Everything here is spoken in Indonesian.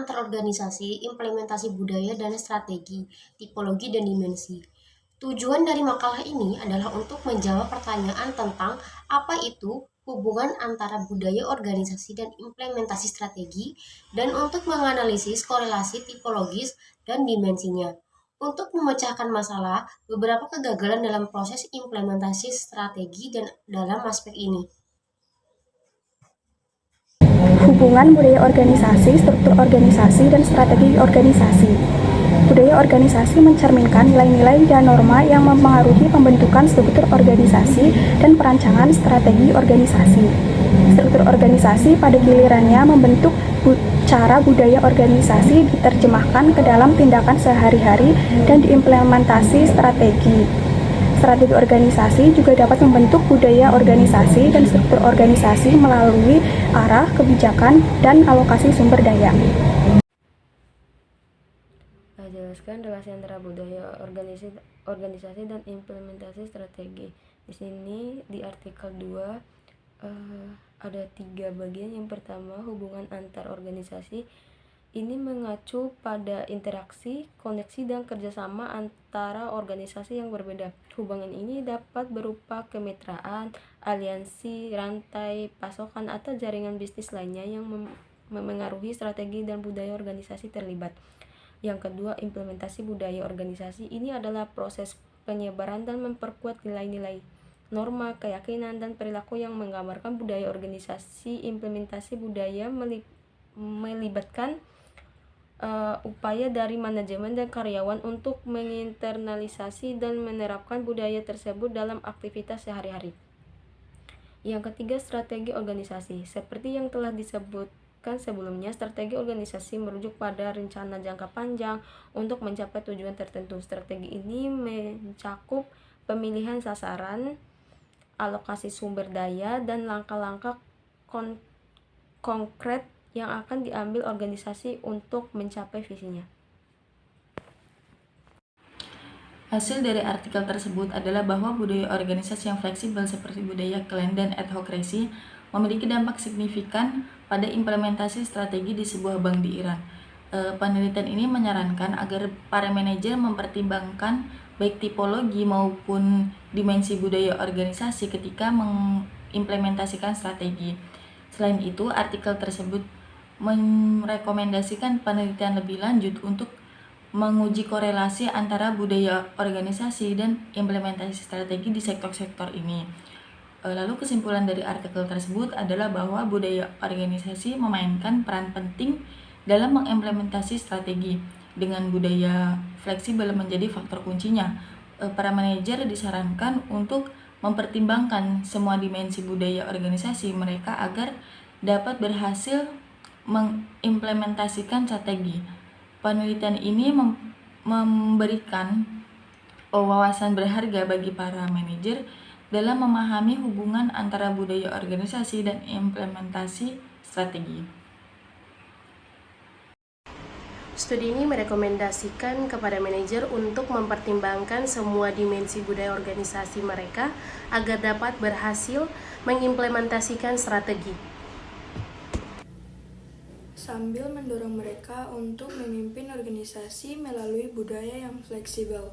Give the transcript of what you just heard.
antar organisasi, implementasi budaya dan strategi, tipologi dan dimensi. Tujuan dari makalah ini adalah untuk menjawab pertanyaan tentang apa itu hubungan antara budaya organisasi dan implementasi strategi, dan untuk menganalisis korelasi tipologis dan dimensinya. Untuk memecahkan masalah, beberapa kegagalan dalam proses implementasi strategi dan dalam aspek ini. Hubungan budaya organisasi, struktur organisasi, dan strategi organisasi. Budaya organisasi mencerminkan nilai-nilai dan norma yang mempengaruhi pembentukan struktur organisasi dan perancangan strategi organisasi. Struktur organisasi pada gilirannya membentuk cara budaya organisasi diterjemahkan ke dalam tindakan sehari-hari dan diimplementasi strategi. Strategi organisasi juga dapat membentuk budaya organisasi dan struktur organisasi melalui arah, kebijakan, dan alokasi sumber daya. Jelaskan relasi antara budaya organisasi dan implementasi strategi. Di sini di artikel 2 ada 3 bagian. Yang pertama, hubungan antar organisasi. Ini mengacu pada interaksi, koneksi, dan kerjasama antara organisasi yang berbeda. Hubungan ini dapat berupa kemitraan, aliansi, rantai pasokan, atau jaringan bisnis lainnya yang memengaruhi strategi dan budaya organisasi terlibat. Yang kedua, implementasi budaya organisasi. Ini adalah proses penyebaran dan memperkuat nilai-nilai, norma, keyakinan, dan perilaku yang menggambarkan budaya organisasi. Implementasi budaya melibatkan upaya dari manajemen dan karyawan untuk menginternalisasi dan menerapkan budaya tersebut dalam aktivitas sehari-hari. Yang ketiga, strategi organisasi. Seperti yang telah disebutkan sebelumnya, strategi organisasi merujuk pada rencana jangka panjang untuk mencapai tujuan tertentu. Strategi ini mencakup pemilihan sasaran, alokasi sumber daya, dan langkah-langkah konkret yang akan diambil organisasi untuk mencapai visinya. Hasil dari artikel tersebut adalah bahwa budaya organisasi yang fleksibel seperti budaya klan dan adhokrasi memiliki dampak signifikan pada implementasi strategi di sebuah bank di Iran. Penelitian ini menyarankan agar para manajer mempertimbangkan baik tipologi maupun dimensi budaya organisasi ketika mengimplementasikan strategi. Selain itu, artikel tersebut merekomendasikan penelitian lebih lanjut untuk menguji korelasi antara budaya organisasi dan implementasi strategi di sektor-sektor ini. Lalu kesimpulan dari artikel tersebut adalah bahwa budaya organisasi memainkan peran penting dalam mengimplementasi strategi. Dengan budaya fleksibel menjadi faktor kuncinya, para manajer disarankan untuk mempertimbangkan semua dimensi budaya organisasi mereka agar dapat berhasil mengimplementasikan strategi. Penelitian ini memberikan wawasan berharga bagi para manajer dalam memahami hubungan antara budaya organisasi dan implementasi strategi. Studi ini merekomendasikan kepada manajer untuk mempertimbangkan semua dimensi budaya organisasi mereka agar dapat berhasil mengimplementasikan strategi, sambil mendorong mereka untuk memimpin organisasi melalui budaya yang fleksibel.